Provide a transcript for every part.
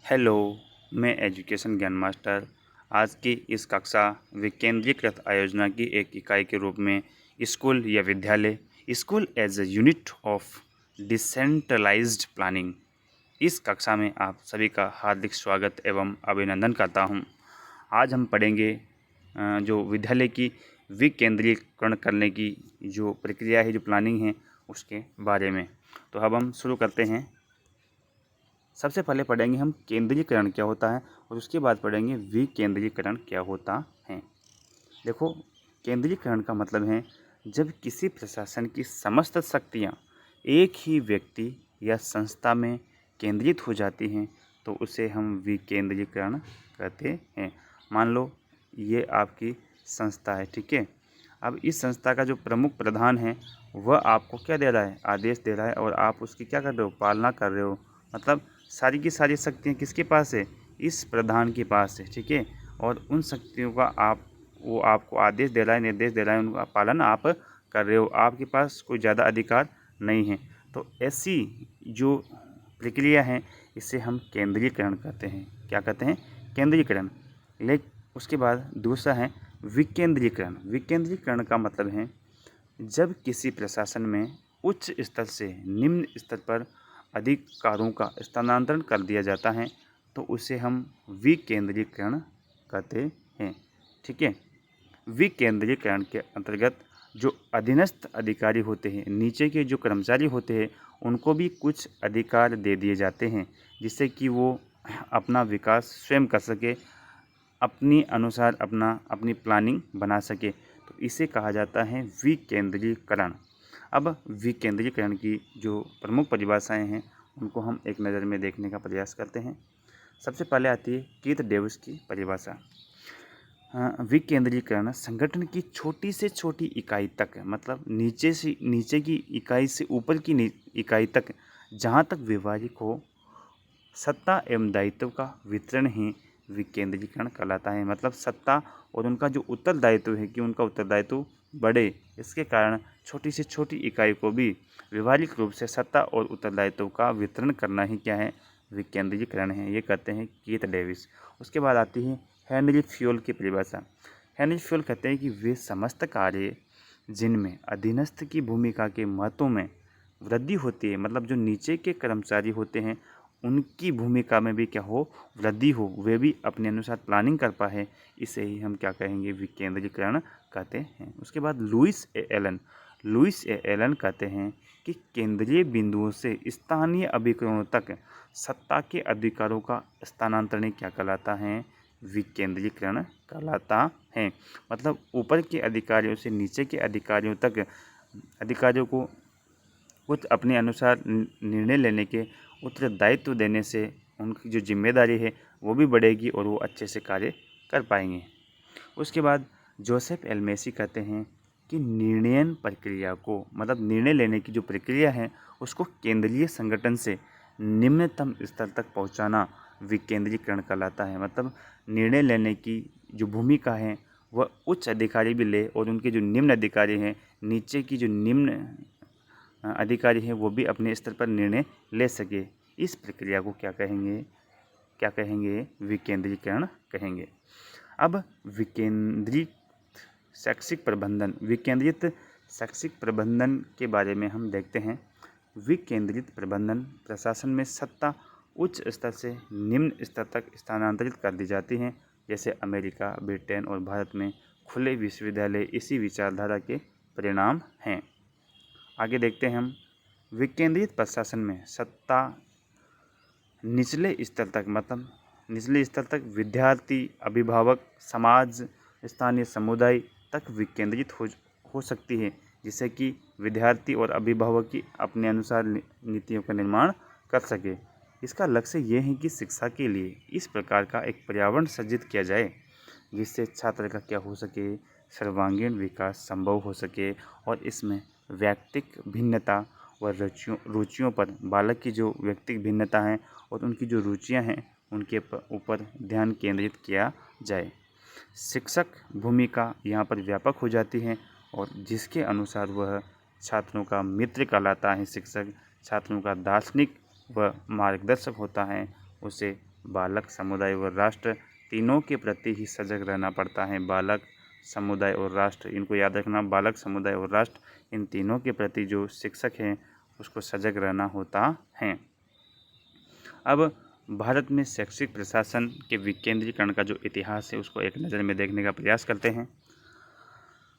Hello, मैं education ज्ञान master आज की इस कक्षा विकेंद्रीकृत आयोजना की एक इकाई के रूप में स्कूल या विद्यालय school as a unit of decentralised planning इस कक्षा में आप सभी का हार्दिक स्वागत एवं अभिनंदन करता हूं। आज हम पढ़ेंगे जो विद्यालय की विकेंद्रीकरण करने की जो प्रक्रिया है, जो प्लानिंग है, उसके बारे में। तो अब हम शुरू करते हैं। सबसे पहले पढ़ेंगे हम केंद्रीकरण क्या होता है और उसके बाद पढ़ेंगे विकेंद्रीकरण क्या होता है। देखो, केंद्रीकरण का मतलब है जब किसी प्रशासन की समस्त शक्तियाँ एक ही व्यक्ति या संस्था में केंद्रित हो जाती हैं तो उसे हम विकेंद्रीकरण कहते हैं। मान लो ये आपकी संस्था है, ठीक है। अब इस संस्था का जो प्रमुख प्रधान है वह आपको क्या दे रहा है, आदेश दे रहा है, और आप उसकी क्या कर रहे हो, पालना कर रहे हो। मतलब सारी की सारी शक्तियाँ किसके पास है, इस प्रधान के पास है, ठीक है। और उन शक्तियों का वो आपको आदेश दे रहा है, निर्देश दे रहा है, उनका पालन आप कर रहे हो। आपके पास कोई ज़्यादा अधिकार नहीं है। तो ऐसी जो प्रक्रिया है इसे हम केंद्रीकरण कहते हैं। क्या कहते हैं, केंद्रीकरण। लेकिन उसके बाद दूसरा है विकेंद्रीकरण। विकेंद्रीकरण का मतलब है जब किसी प्रशासन में उच्च स्तर से निम्न स्तर पर अधिकारों का स्थानांतरण कर दिया जाता है तो उसे हम विकेंद्रीकरण कहते हैं, ठीक है। विकेंद्रीकरण के अंतर्गत जो अधीनस्थ अधिकारी होते हैं, नीचे के जो कर्मचारी होते हैं, उनको भी कुछ अधिकार दे दिए जाते हैं जिससे कि वो अपना विकास स्वयं कर सके, अपनी अनुसार अपनी प्लानिंग बना सके। तो इसे कहा जाता है विकेंद्रीकरण। अब विकेंद्रीकरण की जो प्रमुख परिभाषाएं हैं उनको हम एक नज़र में देखने का प्रयास करते हैं। सबसे पहले आती है कीथ डेविस की परिभाषा। विकेंद्रीकरण संगठन की छोटी से छोटी इकाई तक, मतलब नीचे की इकाई से ऊपर की इकाई तक जहाँ तक व्यवहारिक हो, सत्ता एवं दायित्व का वितरण ही विकेंद्रीकरण कहलाता है। मतलब सत्ता और उनका जो उत्तरदायित्व है कि उनका उत्तरदायित्व बढ़े, इसके कारण छोटी से छोटी इकाई को भी व्यवहारिक रूप से सत्ता और उत्तरदायित्व का वितरण करना ही क्या है, विकेंद्रीकरण है। ये कहते हैं कीथ डेविस। उसके बाद आती है हेनरी फ्योल की परिभाषा। हेनरी फ्योल कहते हैं कि वे समस्त कार्य जिनमें अधीनस्थ की भूमिका के महत्व में वृद्धि होती है, मतलब जो नीचे के कर्मचारी होते हैं उनकी भूमिका में भी क्या हो, वृद्धि हो, वे भी अपने अनुसार प्लानिंग कर पाए, इसे ही हम क्या कहेंगे, विकेंद्रीकरण कहते हैं। उसके बाद लुईस ए एलन कहते हैं कि केंद्रीय बिंदुओं से स्थानीय अभिकरणों तक सत्ता के अधिकारों का स्थानांतरण क्या कहलाता है, विकेंद्रीकरण कहलाता है। मतलब ऊपर के अधिकारियों से नीचे के अधिकारियों तक अधिकारियों को कुछ अपने अनुसार निर्णय लेने के उत्तरदायित्व देने से उनकी जो जिम्मेदारी है वो भी बढ़ेगी और वो अच्छे से कार्य कर पाएंगे। उसके बाद जोसेफ एल मेसी कहते हैं कि निर्णयन प्रक्रिया को, मतलब निर्णय लेने की जो प्रक्रिया है उसको केंद्रीय संगठन से निम्नतम स्तर तक पहुंचाना विकेंद्रीकरण कहलाता है। मतलब निर्णय लेने की जो भूमिका है वह उच्च अधिकारी भी ले और उनके जो निम्न अधिकारी हैं, नीचे की जो निम्न अधिकारी हैं, वो भी अपने स्तर पर निर्णय ले सके। इस प्रक्रिया को क्या कहेंगे, विकेंद्रीकरण कहेंगे। अब विकेंद्रित शैक्षिक प्रबंधन के बारे में हम देखते हैं। विकेंद्रित प्रबंधन प्रशासन में सत्ता उच्च स्तर से निम्न स्तर तक स्थानांतरित कर दी जाती हैं। जैसे अमेरिका, ब्रिटेन और भारत में खुले विश्वविद्यालय इसी विचारधारा के परिणाम हैं। आगे देखते हैं हम, विकेंद्रित प्रशासन में सत्ता निचले स्तर तक, मतलब निचले स्तर तक विद्यार्थी, अभिभावक, समाज, स्थानीय समुदाय तक विकेंद्रित हो सकती है, जिससे कि विद्यार्थी और अभिभावक की अपने अनुसार नीतियों का निर्माण कर सके। इसका लक्ष्य ये है कि शिक्षा के लिए इस प्रकार का एक पर्यावरण सृजित किया जाए जिससे छात्र का क्या हो सके, सर्वांगीण विकास संभव हो सके और इसमें व्यक्तिक भिन्नता व रुचियों पर, बालक की जो व्यक्तिक भिन्नता है और उनकी जो रुचियां हैं उनके ऊपर ध्यान केंद्रित किया जाए। शिक्षक भूमिका यहाँ पर व्यापक हो जाती है और जिसके अनुसार वह छात्रों का मित्र कहलाता है। शिक्षक छात्रों का दार्शनिक व मार्गदर्शक होता है, उसे बालक, समुदाय और राष्ट्र तीनों के प्रति ही सजग रहना पड़ता है। बालक, समुदाय और राष्ट्र, इनको याद रखना। बालक, समुदाय और राष्ट्र, इन तीनों के प्रति जो शिक्षक हैं उसको सजग रहना होता है। अब भारत में शैक्षिक प्रशासन के विकेंद्रीकरण का जो इतिहास है उसको एक नज़र में देखने का प्रयास करते हैं।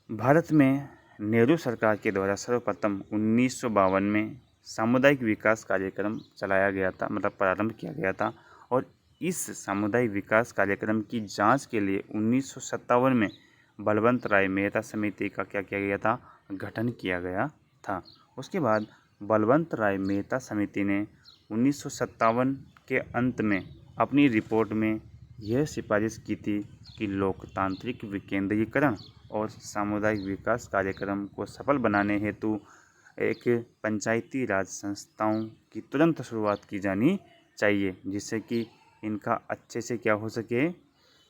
भारत में नेहरू सरकार के द्वारा सर्वप्रथम 1952 में सामुदायिक विकास कार्यक्रम चलाया गया था, मतलब प्रारंभ किया गया था। और इस सामुदायिक विकास कार्यक्रम की जांच के लिए 1957 में बलवंत राय मेहता समिति का क्या किया गया था, गठन किया गया था। उसके बाद बलवंत राय मेहता समिति ने 1957 के अंत में अपनी रिपोर्ट में यह सिफारिश की थी कि लोकतांत्रिक विकेंद्रीकरण और सामुदायिक विकास कार्यक्रम को सफल बनाने हेतु एक पंचायती राज संस्थाओं की तुरंत शुरुआत की जानी चाहिए, जिससे कि इनका अच्छे से क्या हो सके,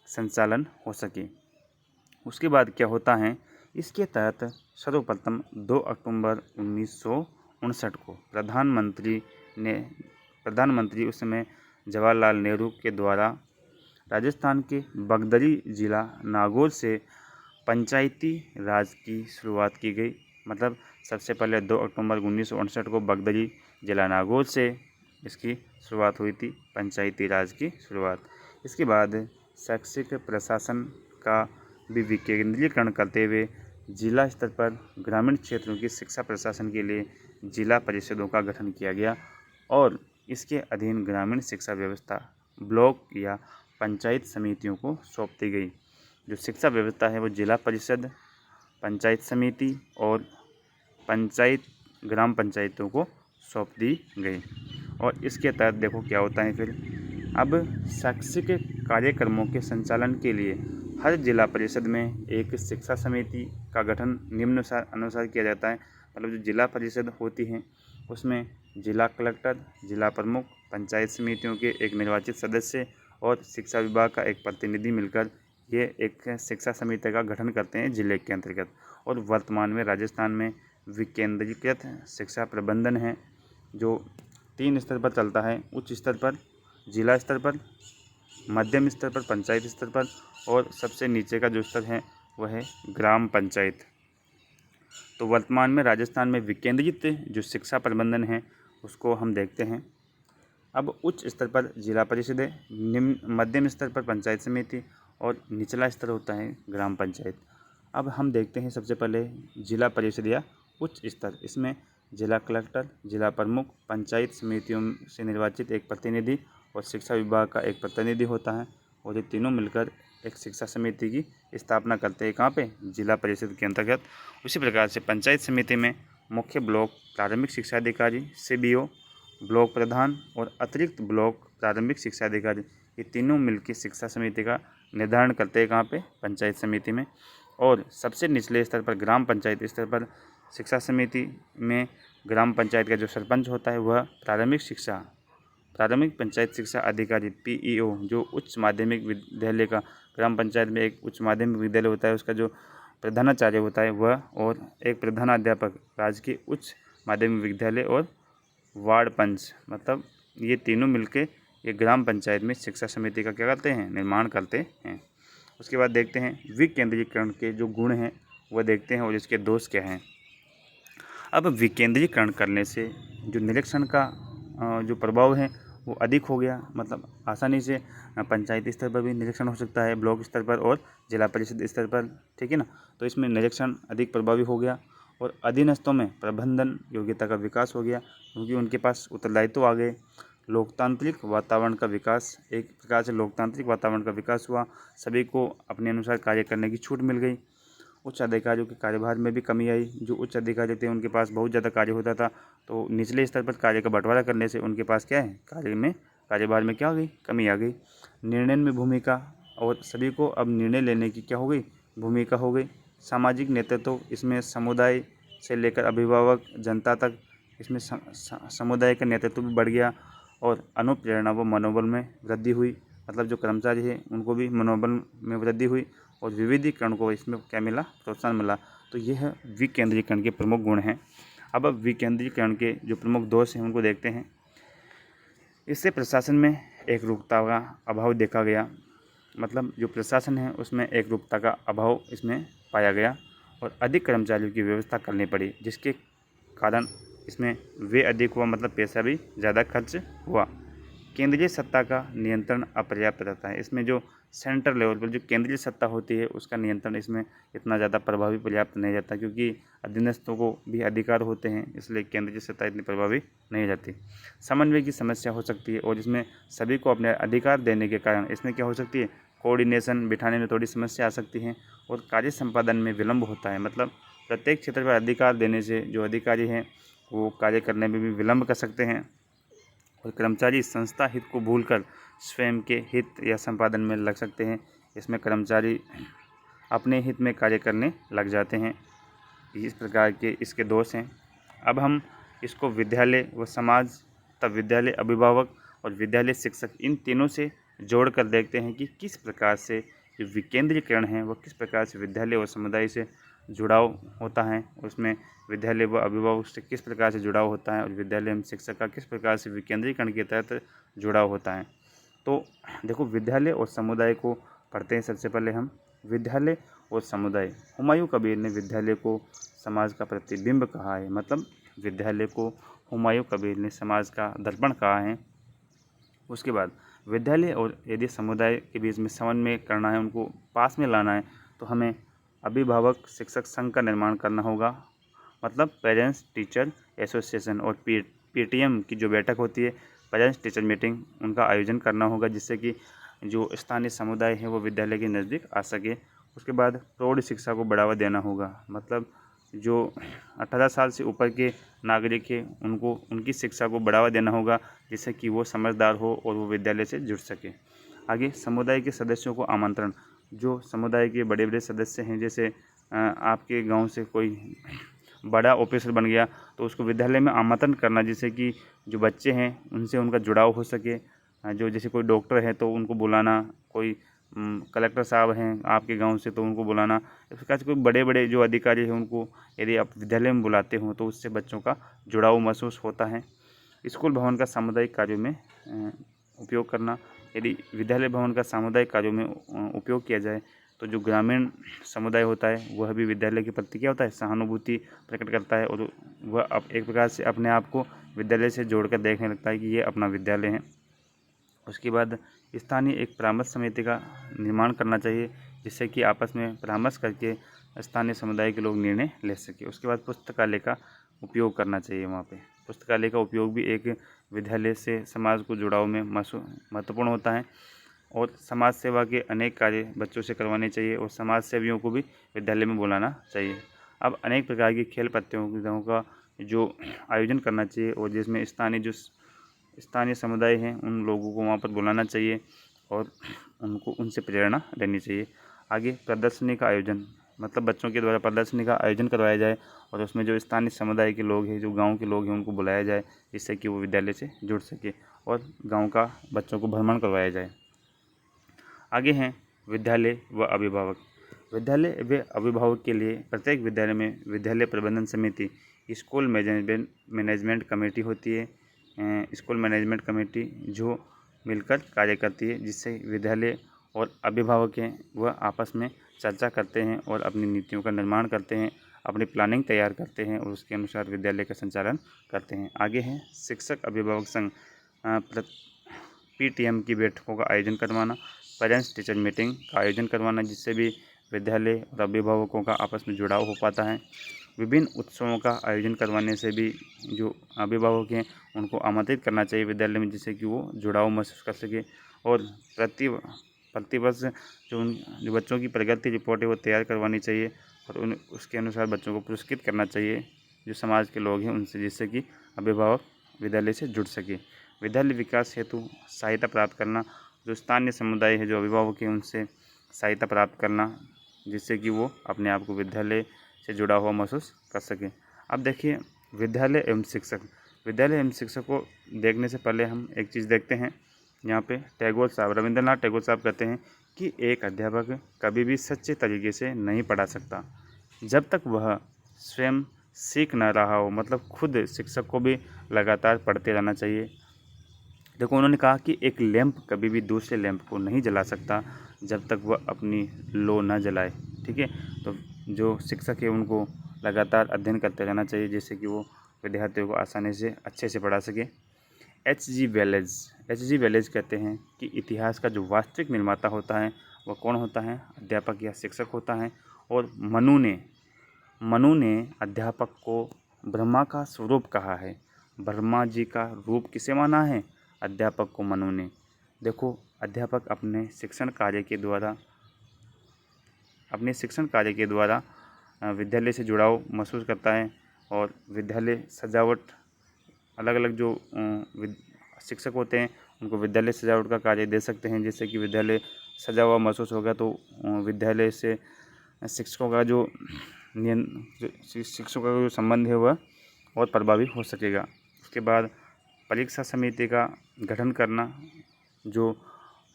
संचालन हो सके। उसके बाद क्या होता है, इसके तहत सर्वप्रथम 2 अक्टूबर 1959 को प्रधानमंत्री उस समय जवाहरलाल नेहरू के द्वारा राजस्थान के बगदरी जिला नागौर से पंचायती राज की शुरुआत की गई। मतलब सबसे पहले 2 अक्टूबर 1959 को बगदरी जिला नागौर से इसकी शुरुआत हुई थी, पंचायती राज की शुरुआत। इसके बाद शैक्षिक प्रशासन का भी विकेंद्रीकरण करते हुए जिला स्तर पर ग्रामीण क्षेत्रों की शिक्षा प्रशासन के लिए जिला परिषदों का गठन किया गया और इसके अधीन ग्रामीण शिक्षा व्यवस्था ब्लॉक या पंचायत समितियों को सौंप दी गई। जो शिक्षा व्यवस्था है वो जिला परिषद, पंचायत समिति और ग्राम पंचायतों को सौंप दी गई। और इसके तहत देखो क्या होता है फिर, अब शैक्षिक कार्यक्रमों के संचालन के लिए हर जिला परिषद में एक शिक्षा समिति का गठन निम्न अनुसार किया जाता है। मतलब जो जिला परिषद होती हैं उसमें जिला कलेक्टर, जिला प्रमुख, पंचायत समितियों के एक निर्वाचित सदस्य और शिक्षा विभाग का एक प्रतिनिधि मिलकर ये एक शिक्षा समिति का गठन करते हैं जिले के अंतर्गत। और वर्तमान में राजस्थान में विकेंद्रीकृत शिक्षा प्रबंधन है जो 3 स्तर पर चलता है, उच्च स्तर पर, जिला स्तर पर, मध्यम स्तर पर, पंचायत स्तर पर, और सबसे नीचे का जो स्तर है वह है ग्राम पंचायत। तो वर्तमान में राजस्थान में विकेंद्रित जो शिक्षा प्रबंधन है उसको हम देखते हैं। अब उच्च स्तर पर जिला परिषद है, मध्यम स्तर पर पंचायत समिति और निचला स्तर होता है ग्राम पंचायत। अब हम देखते हैं सबसे पहले जिला परिषद या उच्च स्तर। इसमें जिला कलेक्टर, जिला प्रमुख, पंचायत समितियों से निर्वाचित एक प्रतिनिधि और शिक्षा विभाग का एक प्रतिनिधि होता है और ये तीनों मिलकर एक शिक्षा समिति की स्थापना करते हैं। कहाँ पे? जिला परिषद के अंतर्गत। उसी प्रकार से पंचायत समिति में मुख्य ब्लॉक प्राथमिक शिक्षा अधिकारी, CBO, ब्लॉक प्रधान और अतिरिक्त ब्लॉक प्रारंभिक शिक्षा अधिकारी, ये तीनों मिलकर शिक्षा समिति का निर्धारण करते हैं। कहाँ पे? पंचायत समिति में। और सबसे निचले स्तर पर ग्राम पंचायत स्तर पर शिक्षा समिति में ग्राम पंचायत का जो सरपंच होता है वह प्राथमिक पंचायत शिक्षा अधिकारी PEO, जो उच्च माध्यमिक विद्यालय का, ग्राम पंचायत में एक उच्च माध्यमिक विद्यालय होता है उसका जो प्रधानाचार्य होता है वह, और एक प्रधानाध्यापक राजकीय उच्च माध्यमिक विद्यालय और वार्ड पंच, मतलब ये तीनों मिलके ये ग्राम पंचायत में शिक्षा समिति का क्या करते हैं? निर्माण करते हैं। उसके बाद देखते हैं विकेंद्रीकरण के जो गुण हैं वह देखते हैं और इसके दोष क्या हैं। अब विकेंद्रीकरण करने से जो निरीक्षण का जो प्रभाव है वो अधिक हो गया। मतलब आसानी से पंचायती स्तर पर भी निरीक्षण हो सकता है, ब्लॉक स्तर पर और जिला परिषद स्तर पर, ठीक है ना। तो इसमें निरीक्षण अधिक प्रभावी हो गया और अधीनस्थों में प्रबंधन योग्यता का विकास हो गया क्योंकि उनके पास उत्तरदायित्व आ गए। लोकतांत्रिक वातावरण का विकास, एक प्रकार से लोकतांत्रिक वातावरण का विकास हुआ, सभी को अपने अनुसार कार्य करने की छूट मिल गई। उच्च अधिकारियों के कार्यभार में भी कमी आई। जो उच्च अधिकारी थे उनके पास बहुत ज़्यादा कार्य होता था, तो निचले स्तर पर कार्य का बंटवारा करने से उनके पास क्या है, कार्यभार में क्या हो गई, कमी आ गई। निर्णय में भूमिका, और सभी को अब निर्णय लेने की क्या हो गई, भूमिका हो गई। सामाजिक नेतृत्व, इसमें समुदाय से लेकर अभिभावक जनता तक इसमें समुदाय का नेतृत्व भी बढ़ गया और अनुप्रेरणा व मनोबल में वृद्धि हुई। मतलब जो कर्मचारी हैं उनको भी मनोबल में वृद्धि हुई और विविधीकरण को इसमें क्या मिला, प्रोत्साहन मिला। तो यह विकेंद्रीकरण के प्रमुख गुण हैं। अब विकेंद्रीकरण के जो प्रमुख दोष हैं उनको देखते हैं। इससे प्रशासन में एकरूपता का अभाव देखा गया, मतलब जो प्रशासन है उसमें एकरूपता का अभाव इसमें पाया गया और अधिक कर्मचारियों की व्यवस्था करनी पड़ी, जिसके कारण इसमें व्यय अधिक हुआ, मतलब पैसा भी ज़्यादा खर्च हुआ। केंद्रीय सत्ता का नियंत्रण अपर्याप्त रहता है। इसमें जो सेंट्रल लेवल पर जो केंद्रीय सत्ता होती है उसका नियंत्रण इसमें इतना ज़्यादा प्रभावी पर्याप्त नहीं रहता, क्योंकि अधीनस्थों को भी अधिकार होते हैं, इसलिए केंद्रीय सत्ता इतनी प्रभावी नहीं रहती। समन्वय की समस्या हो सकती है और इसमें सभी को अपने अधिकार देने के कारण इसमें क्या हो सकती है, कोऑर्डिनेशन बिठाने में थोड़ी समस्या आ सकती है और कार्य संपादन में विलम्ब होता है। मतलब प्रत्येक क्षेत्र पर अधिकार देने से जो अधिकारी हैं वो कार्य करने में भी विलम्ब कर सकते हैं और कर्मचारी संस्था हित को भूलकर स्वयं के हित या संपादन में लग सकते हैं। इसमें कर्मचारी अपने हित में कार्य करने लग जाते हैं। इस प्रकार के इसके दोष हैं। अब हम इसको विद्यालय व समाज तथा विद्यालय अभिभावक और विद्यालय शिक्षक इन तीनों से जोड़कर देखते हैं कि किस प्रकार से जो विकेंद्रीकरण है वह किस प्रकार से विद्यालय और समुदाय से जुड़ाव होता है, उसमें विद्यालय व अभिभावक से किस प्रकार से जुड़ाव होता है और विद्यालय एवं शिक्षक का किस प्रकार से विकेंद्रीकरण के तहत जुड़ाव होता है। तो देखो, विद्यालय और समुदाय को पढ़ते हैं। सबसे पहले हम विद्यालय और समुदाय। हुमायूं कबीर ने विद्यालय को समाज का प्रतिबिंब कहा है, मतलब विद्यालय को हुमायूं कबीर ने समाज का दर्पण कहा है। उसके बाद विद्यालय और यदि समुदाय के बीच में समन्वय करना है, उनको पास में लाना है, तो हमें अभिभावक शिक्षक संघ का निर्माण करना होगा, मतलब पेरेंट्स टीचर एसोसिएशन, और पीटीएम की जो बैठक होती है, पेरेंट्स टीचर मीटिंग, उनका आयोजन करना होगा, जिससे कि जो स्थानीय समुदाय है वो विद्यालय के नज़दीक आ सके। उसके बाद प्रौढ़ शिक्षा को बढ़ावा देना होगा, मतलब जो 18 साल से ऊपर के नागरिक हैं उनको उनकी शिक्षा को बढ़ावा देना होगा, जिससे कि वो समझदार हो और वो विद्यालय से जुड़ सके। आगे समुदाय के सदस्यों को आमंत्रण। जो समुदाय के बड़े बड़े सदस्य हैं, जैसे आपके गांव से कोई बड़ा ऑफिसर बन गया तो उसको विद्यालय में आमंत्रण करना, जिससे कि जो बच्चे हैं उनसे उनका जुड़ाव हो सके। जो जैसे कोई डॉक्टर है तो उनको बुलाना, कोई कलेक्टर साहब हैं आपके गांव से तो उनको बुलाना। इस प्रकार से कोई बड़े बड़े जो अधिकारी हैं उनको यदि आप विद्यालय में बुलाते हो तो उससे बच्चों का जुड़ाव महसूस होता है। स्कूल भवन का सामुदायिक कार्यों में उपयोग करना। यदि विद्यालय भवन का सामुदायिक कार्यों में उपयोग किया जाए तो जो ग्रामीण समुदाय होता है वह भी विद्यालय के प्रति क्या होता है, सहानुभूति प्रकट करता है और वह अब एक प्रकार से अपने आप को विद्यालय से जोड़कर देखने लगता है कि ये अपना विद्यालय है। उसके बाद स्थानीय एक परामर्श समिति का निर्माण करना चाहिए, जिससे कि आपस में परामर्श करके स्थानीय समुदाय के लोग निर्णय ले सके। उसके बाद पुस्तकालय का उपयोग करना चाहिए। वहाँ पे पुस्तकालय का उपयोग भी एक विद्यालय से समाज को जुड़ाव में महत्वपूर्ण होता है और समाज सेवा के अनेक कार्य बच्चों से करवाने चाहिए और समाज सेवियों को भी विद्यालय में बुलाना चाहिए। अब अनेक प्रकार की खेल प्रतियोगिताओं का जो आयोजन करना चाहिए और जिसमें स्थानीय समुदाय हैं उन लोगों को वहाँ पर बुलाना चाहिए और उनको उनसे प्रेरणा लेनी चाहिए। आगे प्रदर्शनी का आयोजन, मतलब बच्चों के द्वारा प्रदर्शनी का आयोजन करवाया जाए और उसमें जो स्थानीय समुदाय के लोग हैं, जो गांव के लोग हैं, उनको बुलाया जाए, जिससे कि वो विद्यालय से जुड़ सके और गांव का बच्चों को भ्रमण करवाया जाए। आगे हैं विद्यालय व अभिभावक। विद्यालय व अभिभावक के लिए प्रत्येक विद्यालय में विद्यालय प्रबंधन समिति, स्कूल मैनेजमेंट कमेटी होती है। स्कूल मैनेजमेंट कमेटी जो मिलकर कार्य करती है, जिससे विद्यालय और अभिभावक हैं वह आपस में चर्चा करते हैं और अपनी नीतियों का निर्माण करते हैं, अपनी प्लानिंग तैयार करते हैं और उसके अनुसार विद्यालय का संचालन करते हैं। आगे हैं शिक्षक अभिभावक संघ, पीटीएम की बैठकों का आयोजन करवाना, पेरेंट्स टीचर मीटिंग का आयोजन करवाना, जिससे भी विद्यालय और अभिभावकों का आपस में जुड़ाव हो पाता है। विभिन्न उत्सवों का आयोजन करवाने से भी जो अभिभावक हैं उनको आमंत्रित करना चाहिए विद्यालय में, जिससे कि वो जुड़ाव महसूस कर सके। और प्रतिवर्ष जो बच्चों की प्रगति रिपोर्ट है वो तैयार करवानी चाहिए और उसके अनुसार बच्चों को पुरस्कृत करना चाहिए जो समाज के लोग हैं उनसे, जिससे कि अभिभावक विद्यालय से जुड़ सके। विद्यालय विकास हेतु सहायता प्राप्त करना, जो स्थानीय समुदाय है, जो अभिभावक हैं, उनसे सहायता प्राप्त करना, जिससे कि वो अपने आप को विद्यालय से जुड़ा हुआ महसूस कर सके। अब देखिए विद्यालय एवं शिक्षक। विद्यालय एवं शिक्षक को देखने से पहले हम एक चीज़ देखते हैं। यहाँ पे रविंद्रनाथ टैगोर साहब कहते हैं कि एक अध्यापक कभी भी सच्चे तरीके से नहीं पढ़ा सकता जब तक वह स्वयं सीख न रहा हो। मतलब खुद शिक्षक को भी लगातार पढ़ते रहना चाहिए। देखो उन्होंने कहा कि एक लैंप कभी भी दूसरे लैंप को नहीं जला सकता जब तक वह अपनी लो ना जलाए। ठीक है, तो जो शिक्षक है उनको लगातार अध्ययन करते रहना चाहिए जिससे कि वो विद्यार्थियों को आसानी से अच्छे से पढ़ा सके। एच जी वेलेज कहते हैं कि इतिहास का जो वास्तविक निर्माता होता है वह कौन होता है? अध्यापक या शिक्षक होता है। और मनु ने अध्यापक को ब्रह्मा का स्वरूप कहा है। ब्रह्मा जी का रूप किसे माना है? अध्यापक को मनु ने। देखो अध्यापक अपने शिक्षण कार्य के द्वारा विद्यालय से जुड़ाव महसूस करता है और विद्यालय सजावट अलग अलग जो शिक्षक होते हैं उनको विद्यालय सजावट का कार्य दे सकते हैं जिससे कि विद्यालय सजा हुआ महसूस होगा तो विद्यालय से शिक्षकों का जो संबंध है वह और प्रभावी हो सकेगा। उसके बाद परीक्षा समिति का गठन करना, जो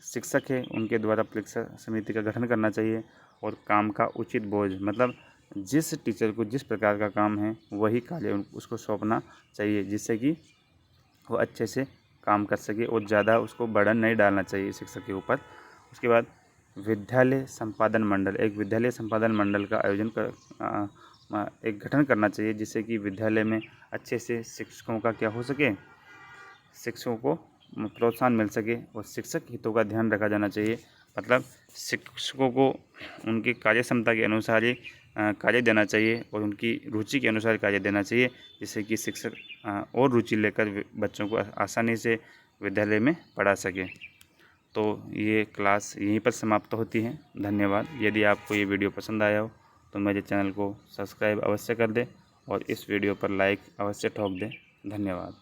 शिक्षक है उनके द्वारा परीक्षा समिति का गठन करना चाहिए। और काम का उचित बोझ, मतलब जिस टीचर को जिस प्रकार का काम है वही कार्य उसको सौंपना चाहिए जिससे कि वो अच्छे से काम कर सके और ज़्यादा उसको बर्डन नहीं डालना चाहिए शिक्षक के ऊपर। उसके बाद विद्यालय संपादन मंडल का आयोजन एक गठन करना चाहिए जिससे कि विद्यालय में अच्छे से शिक्षकों का क्या हो सके, शिक्षकों को प्रोत्साहन मिल सके और शिक्षक हितों का ध्यान रखा जाना चाहिए। मतलब शिक्षकों को उनकी कार्य क्षमता के अनुसार ही कार्य देना चाहिए और उनकी रुचि के अनुसार कार्य देना चाहिए जिससे कि शिक्षक और रुचि लेकर बच्चों को आसानी से विद्यालय में पढ़ा सके। तो ये क्लास यहीं पर समाप्त होती है। धन्यवाद। यदि आपको ये वीडियो पसंद आया हो तो मेरे चैनल को सब्सक्राइब अवश्य कर दें और इस वीडियो पर लाइक अवश्य ठोक दें। धन्यवाद।